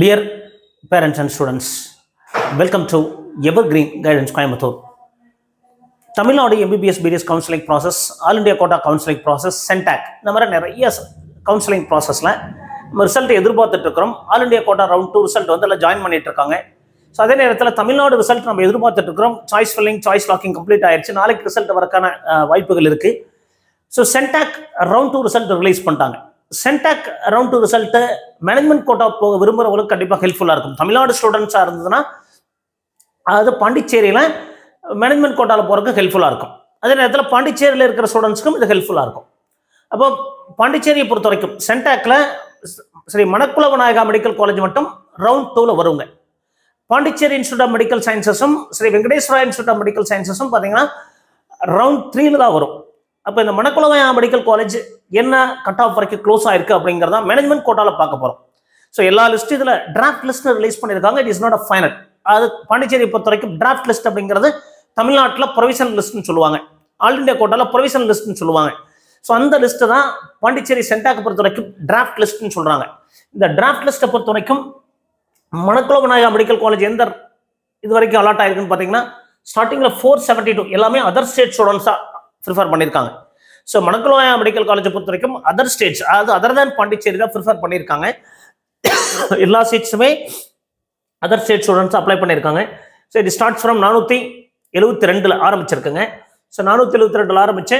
Dear parents and students, welcome to Evergreen Guidance Coimbatore. Tamil Nadu MBBS BDS counseling process, All India Quota counseling process, CENTAC. இந்த மாதிரி நிறைய counselling ப்ராசஸில் நம்ம result எதிர்பார்த்துட்டு இருக்கிறோம். All India quota round 2 result வந்து எல்லாம் join பண்ணிட்டு இருக்காங்க. ஸோ அதே நேரத்தில் தமிழ்நாடு ரிசல்ட் நம்ம எதிர்பார்த்துட்டு இருக்கிறோம். Choice filling, choice locking complete ஆயிடுச்சு. நாளைக்கு ரிசல்ட் வரக்கான வாய்ப்புகள் இருக்கு. So CENTAC round 2 result release பண்ணிட்டாங்க. CENTAC round 2 result management quota போக விரும்புகிறவங்களுக்கு கண்டிப்பாக ஹெல்ப்ஃபுல்லாக இருக்கும். தமிழ்நாடு ஸ்டூடெண்ட்ஸாக இருந்ததுன்னா அது பாண்டிச்சேரியில் மேனேஜ்மெண்ட் கோட்டாவில் போகிறதுக்கு ஹெல்ப்ஃபுல்லாக இருக்கும். அதே நேரத்தில் பாண்டிச்சேரியில் இருக்கிற ஸ்டூடெண்ட்ஸ்க்கும் இது ஹெல்ப்ஃபுல்லாக இருக்கும். அப்போ பாண்டிச்சேரியை பொறுத்த வரைக்கும் சென்டாக்ல ஸ்ரீ மணக்குள விநாயகா மெடிக்கல் காலேஜ் மட்டும் ரவுண்ட் 2ல் வருங்க. பாண்டிச்சேரி இன்ஸ்டியூட் ஆஃப் மெடிக்கல் சயின்சஸும் Sri Venkateswara institute of medical சயின்சஸும் பார்த்தீங்கன்னா ரவுண்ட் 3ல் தான் வரும். அப்போ இந்த மணக்குள விநாயகா மெடிக்கல் காலேஜ் என்ன கட் ஆஃப் வரைக்கும் க்ளோஸ் ஆயிருக்கு அப்படிங்கிறத மேனேஜ்மெண்ட் கோட்டாவில் பார்க்க போகிறோம். ஸோ எல்லா லிஸ்ட் இதில் டிராஃப்ட் லிஸ்ட் ரிலீஸ் பண்ணியிருக்காங்க. It is not a final. அது பாண்டிச்சேரியை பொறுத்த வரைக்கும் டிராஃப்ட் லிஸ்ட் அப்படிங்கிறது தமிழ்நாட்டில் ப்ரொவிஷனல் லிஸ்ட்னு சொல்லுவாங்க. ஆல் இண்டியா கோட்டாவில் ப்ரொவிஷனல் லிஸ்ட்னு சொல்லுவாங்க. ஸோ அந்த லிஸ்ட்டு தான் பாண்டிச்சேரி சென்டாக்கை பொறுத்த வரைக்கும் டிராஃப்ட் லிஸ்ட்னு சொல்கிறாங்க. இந்த டிராஃப்ட் லிஸ்ட்டை பொறுத்த வரைக்கும் மணக்குள விநாயகா மெடிக்கல் காலேஜ் எந்த இது வரைக்கும் அலாட் ஆயிருக்குன்னு பார்த்தீங்கன்னா ஸ்டார்டிங்கில் 472 எல்லாமே அதர் ஸ்டேட் ஸ்டூடெண்ட்ஸாக ப்ரிஃபர் பண்ணியிருக்காங்க. ஸோ மணக்குள விநாயகா மெடிக்கல் காலேஜை பொறுத்த வரைக்கும் அதர் ஸ்டேட்ஸ், அதாவது அதர் தேன் பாண்டிச்சேரி தான் ப்ரிஃபர் பண்ணியிருக்காங்க. எல்லா சீட்ஸுமே அதர் ஸ்டேட் ஸ்டூடெண்ட்ஸ் அப்ளை பண்ணியிருக்காங்க. ஸோ இது ஸ்டார்ட் ஃப்ரம் 472 ஆரம்பிச்சிருக்குங்க. ஸோ 472 ஆரம்பிச்சு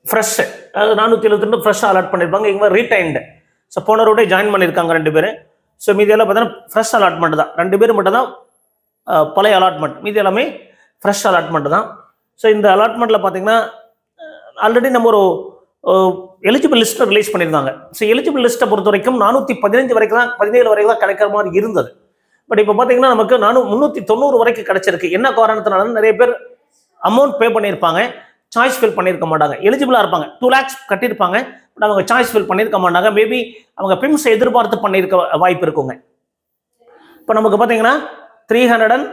ஃப்ரெஷ், அதாவது 472 ஃப்ரெஷ்ஷாக அலாட் பண்ணியிருப்பாங்க. இவங்க ரீடைன்டு, ஸோ போன ரோடே ஜாயின் பண்ணியிருக்காங்க 2 பேர். ஸோ மீதியெல்லாம் பார்த்தீங்கன்னா ஃப்ரெஷ் அலாட்மெண்ட் தான். 2 பேர் மட்டும் தான் பழைய அலாட்மெண்ட், மீதி எல்லாமே ஃப்ரெஷ் அலாட்மெண்ட் தான். ஸோ இந்த அலாட்மெண்ட்டில் பார்த்தீங்கன்னா ஆல்ரெடி நம்ம ஒரு எலிஜிபிள் லிஸ்ட்டை ரிலீஸ் பண்ணியிருந்தாங்க. ஸோ எலிஜிபிள் லிஸ்ட்டை பொறுத்த வரைக்கும் 415 வரைக்கும் தான், 17 வரைக்கும் தான் கிடைக்கிற மாதிரி இருந்தது. பட் இப்போ பார்த்தீங்கன்னா நமக்கு 390 வரைக்கும் கிடைச்சிருக்கு. என்ன காரணத்தினால நிறைய பேர் அமௌண்ட் பே பண்ணியிருப்பாங்க, சாய்ஸ் ஃபில் பண்ணியிருக்க மாட்டாங்க. எலிஜிபிளாக இருப்பாங்க, 2 lakhs கட்டியிருப்பாங்க, பட் அவங்க சாய்ஸ் ஃபில் பண்ணியிருக்க மாட்டாங்க. மேபி அவங்க பிம்ஸ் எதிர்பார்த்து பண்ணியிருக்க வாய்ப்பு இருக்குங்க. இப்போ நமக்கு பார்த்தீங்கன்னா 390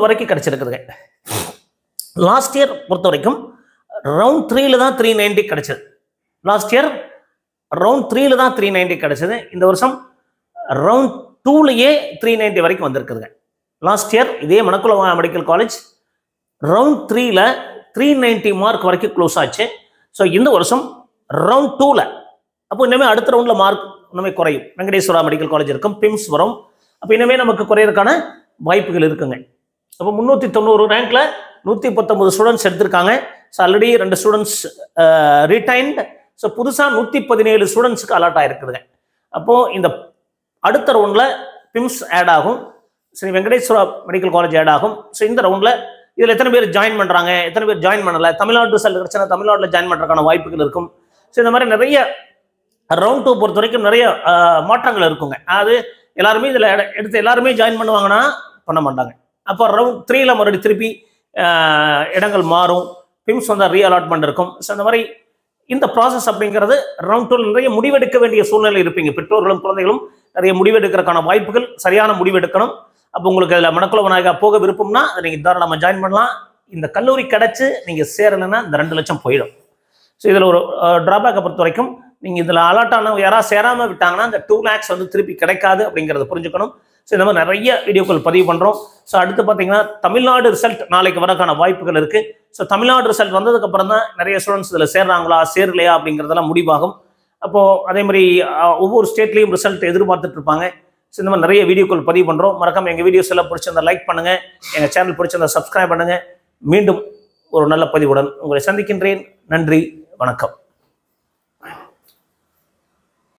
வரைக்கும் கிடைச்சிருக்குதுங்க. லாஸ்ட் இயர் பொறுத்த வரைக்கும் ரவுண்ட் 3ல் தான் 390 கிடைச்சது. லாஸ்ட் இயர் ரவுண்ட் 3ல் தான் 390 கிடைச்சது. இந்த வருஷம் ரவுண்ட் 2லயே 390 வரைக்கும் வந்திருக்குதுங்க. லாஸ்ட் இயர் இதே மணக்குள மெடிக்கல் காலேஜ் ரவுண்ட் 3ல் 390 மார்க் வரைக்கும் க்ளோஸ் ஆச்சு. ஸோ இந்த வருஷம் ரவுண்ட் 2ல் அப்போ இனிமேல் அடுத்த ரவுண்டில் மார்க் இன்னுமே குறையும். வெங்கடேஸ்வரா மெடிக்கல் காலேஜ் இருக்கும், பிம்ஸ் வரும். அப்போ இனிமேல் நமக்கு குறையிறதுக்கான வாய்ப்புகள் இருக்குங்க. அப்போ 390 ரேங்க்ல 119 ஸ்டூடெண்ட்ஸ் எடுத்திருக்காங்க. So already 2 students retained. So புதுசாக 117 ஸ்டூடெண்ட்ஸுக்கு அலாட் ஆகிருக்குதுங்க. அப்போது இந்த அடுத்த ரவுண்டில் பிம்ஸ் ஆட் ஆகும், Sri Venkateswara medical college add ஆகும். ஸோ இந்த ரவுண்டில் இதில் எத்தனை பேர் ஜாயின் பண்ணுறாங்க, எத்தனை பேர் ஜாயின் பண்ணலை, தமிழ்நாடு ரிசல்ட் கிடச்சுன்னா தமிழ்நாட்டில் ஜாயின் பண்ணுறதுக்கான வாய்ப்புகள் இருக்கும். ஸோ இந்த மாதிரி நிறைய ரவுண்ட் 2 பொறுத்த வரைக்கும் நிறைய மாற்றங்கள் இருக்குங்க. அது எல்லாருமே இதில் எடுத்து எல்லாருமே ஜாயின் பண்ணுவாங்கன்னா பண்ண மாட்டாங்க. அப்போ ரவுண்ட் 3ல் மறுபடியும் திருப்பி இடங்கள் மாறும், பிம்ஸ் வந்து ரீஅலாட்மெண்ட் இருக்கும். ஸோ இந்த மாதிரி இந்த ப்ராசஸ் அப்படிங்கிறது ரவுண்ட் 2ல் நிறைய முடிவெடுக்க வேண்டிய சூழ்நிலை இருப்பீங்க. பெற்றோர்களும் குழந்தைகளும் நிறைய முடிவெடுக்கிறதுக்கான வாய்ப்புகள், சரியான முடிவெடுக்கணும். அப்போ உங்களுக்கு அதில் மணக்குள விநாயகா போக விருப்பம்னா அதை நீங்கள் தாராளமாக ஜாயின் பண்ணலாம். இந்த கல்லூரி கிடச்சி நீங்கள் சேரலைன்னா இந்த 2 லட்சம் போயிடும். ஸோ இதில் ஒரு ட்ராபேக்கை பொறுத்த வரைக்கும் நீங்கள் இதில் அலாட் ஆனவங்க யாராவது சேராமல் விட்டாங்கன்னா இந்த 2 lakhs வந்து திருப்பி கிடைக்காது அப்படிங்கிறத புரிஞ்சுக்கணும். ஸோ இந்த மாதிரி நிறைய வீடியோக்கள் பதிவு பண்ணுறோம். ஸோ அடுத்து பார்த்தீங்கன்னா தமிழ்நாடு ரிசல்ட் நாளைக்கு வரக்கான வாய்ப்புகள் இருக்குது. ஸோ தமிழ்நாடு ரிசல்ட் வந்ததுக்கப்புறம் தான் நிறைய ஸ்டூடெண்ட்ஸ் இதில் சேர்றாங்களா சேரலையா அப்படிங்கிறதெல்லாம் முடிவாகும். அப்போது அதே மாதிரி ஒவ்வொரு ஸ்டேட்லேயும் ரிசல்ட் எதிர்பார்த்துட்டு இருப்பாங்க. ஸோ இந்த மாதிரி நிறைய வீடியோக்கள் பதிவு பண்ணுறோம். மறக்காம எங்கள் வீடியோஸ் எல்லாம் பிடிச்சிருந்தா லைக் பண்ணுங்கள், எங்கள் சேனல் பிடிச்சிருந்தா சப்ஸ்கிரைப் பண்ணுங்கள். மீண்டும் ஒரு நல்ல பதிவுடன் உங்களை சந்திக்கின்றேன். நன்றி, வணக்கம்.